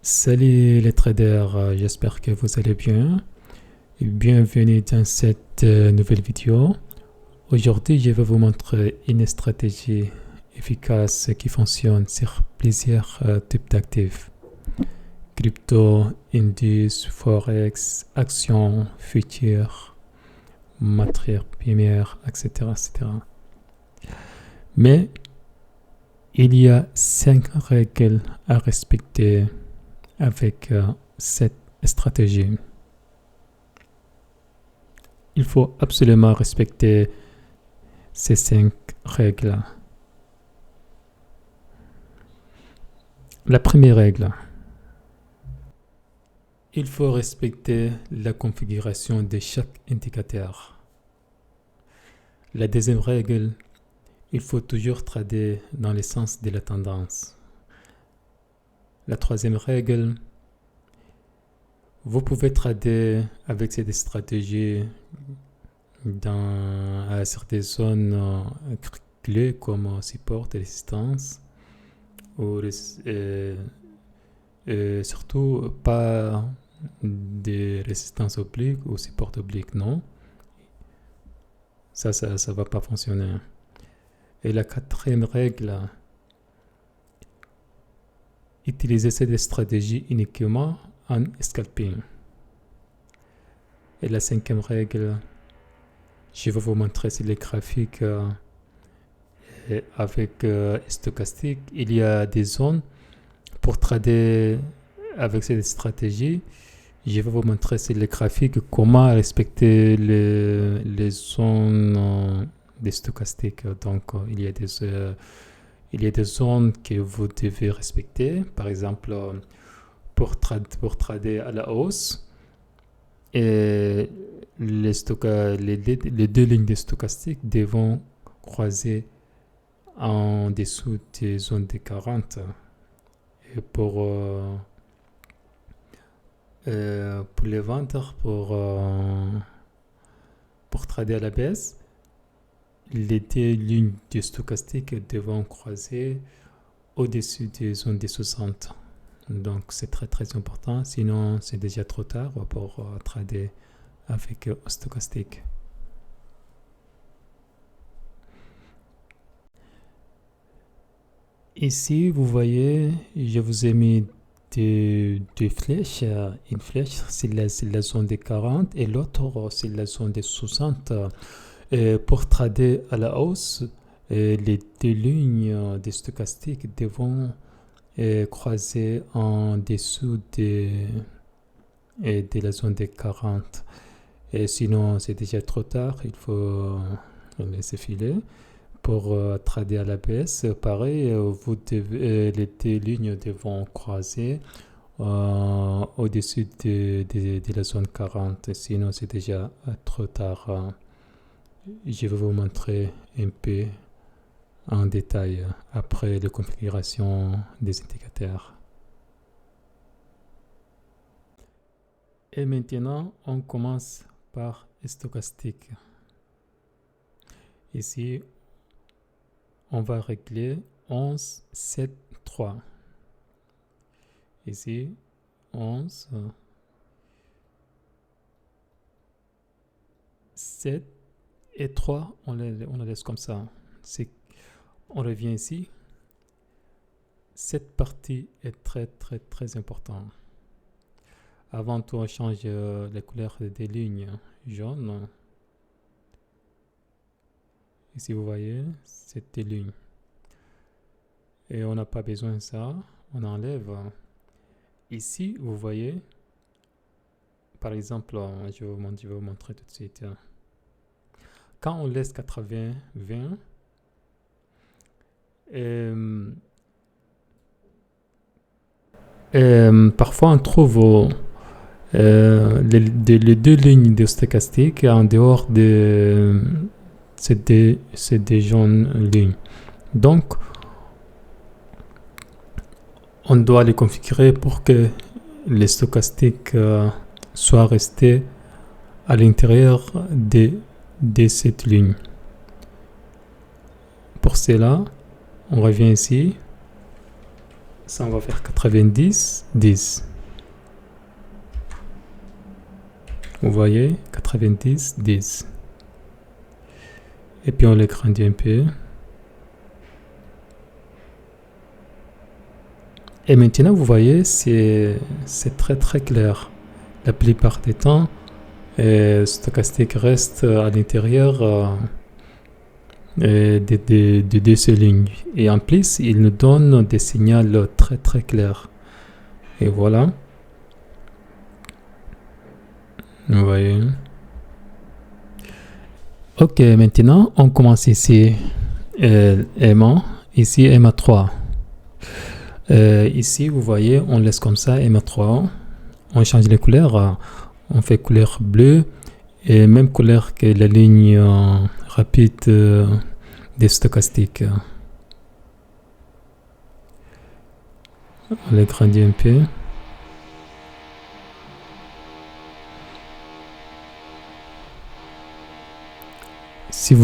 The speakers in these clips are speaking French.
Salut les traders, j'espère que vous allez bien. Et bienvenue dans cette nouvelle vidéo. Aujourd'hui, je vais vous montrer une stratégie efficace qui fonctionne sur plusieurs types d'actifs. Crypto, indices, forex, actions, futures, matières premières, etc., etc. Mais il y a 5 règles à respecter avec cette stratégie. Il faut absolument respecter ces 5 règles. La première règle, il faut respecter la configuration de chaque indicateur. La deuxième règle, il faut toujours trader dans le sens de la tendance. La troisième règle, vous pouvez trader avec cette stratégie sur des zones clés comme support et résistance, ou surtout pas des résistances obliques ou support oblique, non. Ça va pas fonctionner. Et la quatrième règle, utilisez cette stratégie uniquement en scalping. Et la cinquième règle, je vais vous montrer sur les graphiques avec stochastique. Il y a des zones pour trader avec cette stratégie. Je vais vous montrer sur les graphiques comment respecter les zones des stochastiques. Donc, il y a des zones que vous devez respecter. Par exemple, pour trader à la hausse, et les deux lignes de stochastique devront croiser en dessous des zones de 40. Et pour les vendeurs, pour trader à la baisse, les deux lignes de stochastique devront croiser au-dessus des zones de 60. Donc c'est très très important, sinon c'est déjà trop tard pour trader avec stochastique. Ici vous voyez, je vous ai mis deux flèches. Une flèche c'est la zone des 40 et l'autre c'est la zone des 60. Pour trader à la hausse, les deux lignes de stochastique devront croiser en dessous de la zone des 40. Et sinon, c'est déjà trop tard, il faut laisser filer. Pour trader à la baisse, pareil, les deux lignes devront croiser au-dessus de la zone 40. Sinon, c'est déjà trop tard. Je vais vous montrer un peu en détail après la configuration des indicateurs. Et maintenant, on commence par stochastique. Ici, on va régler 11, 7, 3. Ici, 11, 7 et 3, on les laisse comme ça. On revient ici. Cette partie est très très très importante. Avant tout, on change la couleur des lignes jaunes. Ici, vous voyez, c'est des lignes. Et on n'a pas besoin de ça. On enlève. Ici, vous voyez, par exemple, je vais vous montrer tout de suite. Quand on laisse 80, 20, parfois on trouve les deux lignes de stochastique en dehors de ces des jaunes lignes. Donc, on doit les configurer pour que les stochastiques soient restés à l'intérieur de cette ligne. Pour cela, on revient ici Ça, on va faire 90, 10. Vous voyez, 90, 10. Et puis on les grandit un peu. Et maintenant, vous voyez, c'est très très clair. La plupart des temps, stochastique reste à l'intérieur de ces lignes. Et en plus, il nous donne des signaux très très clairs. Et voilà. Vous voyez. Ok, maintenant, on commence ici. MA. Ici, MA3. Ici, vous voyez, on laisse comme ça, MA3. On change les couleurs. On fait couleur bleue. Et même couleur que la ligne rapide des stochastiques. On les grandit un peu. Si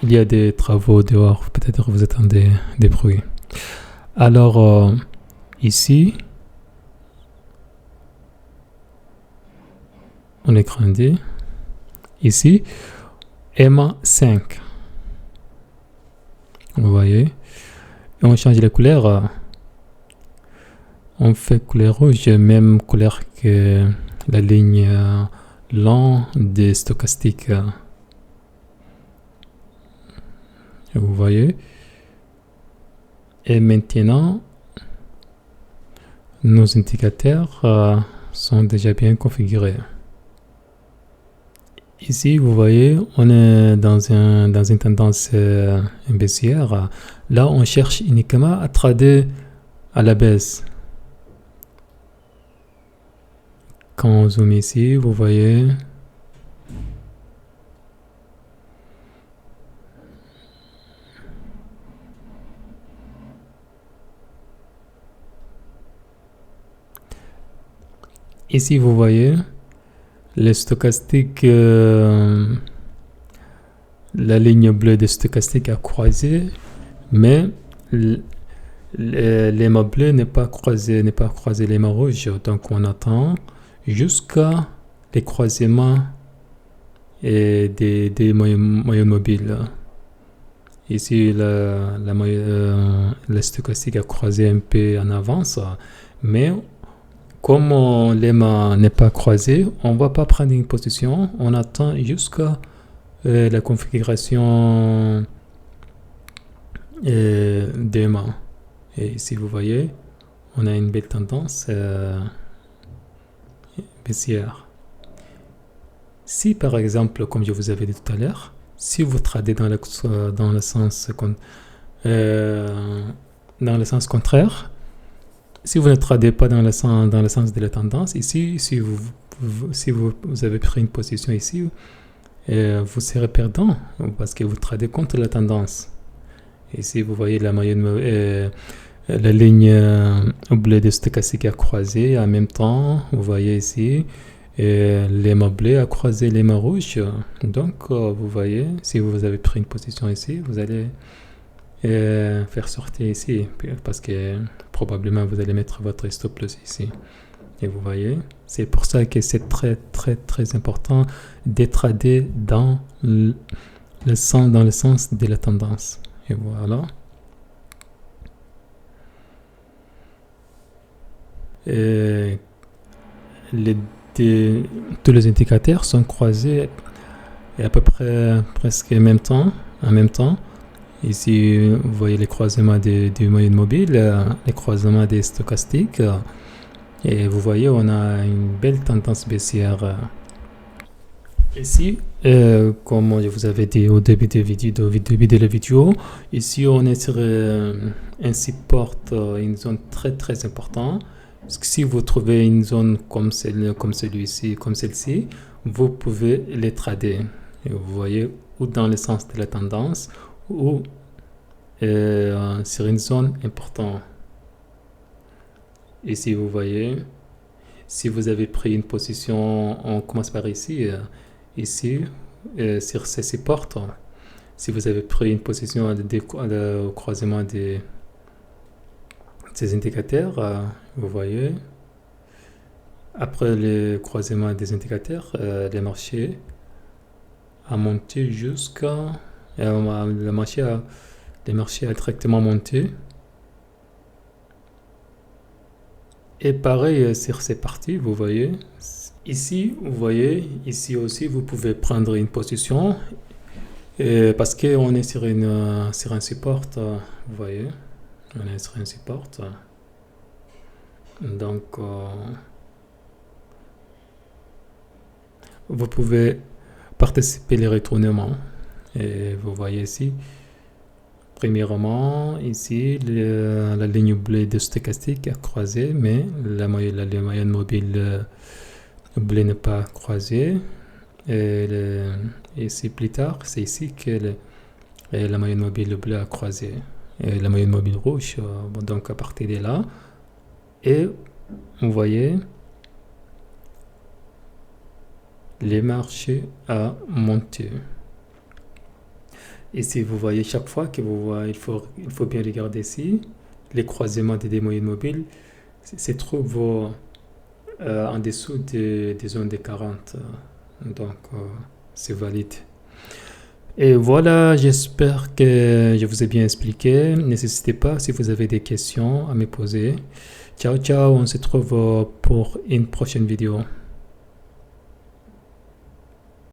il y a des travaux dehors, peut-être vous attendez des bruits. Alors, ici, on est grandi. Ici, MA5. Vous voyez. Et on change la couleur. On fait couleur rouge, même couleur que la ligne long des stochastiques. Vous voyez. Et maintenant, nos indicateurs sont déjà bien configurés. Ici, vous voyez, on est dans une tendance baissière. Là, on cherche uniquement à trader à la baisse. Quand on zoome ici, vous voyez. Ici, vous voyez. Les stochastiques, la ligne bleue des stochastiques a croisé, mais l'aimant bleu n'est pas croisé l'aimant rouge. Donc on attend jusqu'à les croisements des moyennes mobiles. Ici, la stochastique a croisé un peu en avance, mais comme l'aimant n'est pas croisé, on ne va pas prendre une position. On attend jusqu'à la configuration d'aimant. Et ici, vous voyez, on a une belle tendance baissière. Si par exemple, comme je vous avais dit tout à l'heure, si vous tradez dans le sens contraire, si vous ne tradez pas dans le sens de la tendance, ici, si vous avez pris une position ici, vous serez perdant parce que vous tradez contre la tendance. Ici, vous voyez la moyenne, la ligne bleue de stochastique a croisé en même temps. Vous voyez ici, l'aimant bleu a croisé l'aimant rouge. Donc, vous voyez, si vous avez pris une position ici, vous allez faire sortir ici parce que probablement vous allez mettre votre stop loss ici. Et vous voyez, c'est pour ça que c'est très très très important de trader dans le sens de la tendance. Et voilà. Et tous les indicateurs sont croisés à peu près presque en même temps. Ici, vous voyez les croisements des moyennes mobiles, les croisements des stochastiques. Et vous voyez, on a une belle tendance baissière. Ici, comme je vous avais dit au début de la vidéo, ici on est sur un support, une zone très très importante. Parce que si vous trouvez une zone comme celle-ci, vous pouvez les trader. Et vous voyez, ou dans le sens de la tendance, ou sur une zone importante. Ici, vous voyez, si vous avez pris une position, on commence par ici, sur ces supports. Si vous avez pris une position au croisement de ces indicateurs, vous voyez, après le croisement des indicateurs, les marchés a monté jusqu'à... le marché a directement monté. Et pareil sur ces parties, vous voyez. Ici, vous voyez, ici aussi, vous pouvez prendre une position. Parce qu'on est sur un support, vous voyez. On est sur un support. Donc, vous pouvez participer les retournements. Et vous voyez ici, premièrement, ici, la ligne bleue de stochastique a croisé, mais la moyenne mobile bleue n'est pas croisée. Et ici, plus tard, c'est ici que la moyenne mobile bleue a croisé. Et la moyenne mobile rouge, donc à partir de là. Et vous voyez, les marchés a monté. Ici, vous voyez chaque fois que vous voyez, il faut bien regarder ici, les croisements des moyennes mobiles se trouvent en dessous des zones des 40. Donc, c'est valide. Et voilà, j'espère que je vous ai bien expliqué. N'hésitez pas si vous avez des questions à me poser. Ciao, ciao, on se retrouve pour une prochaine vidéo.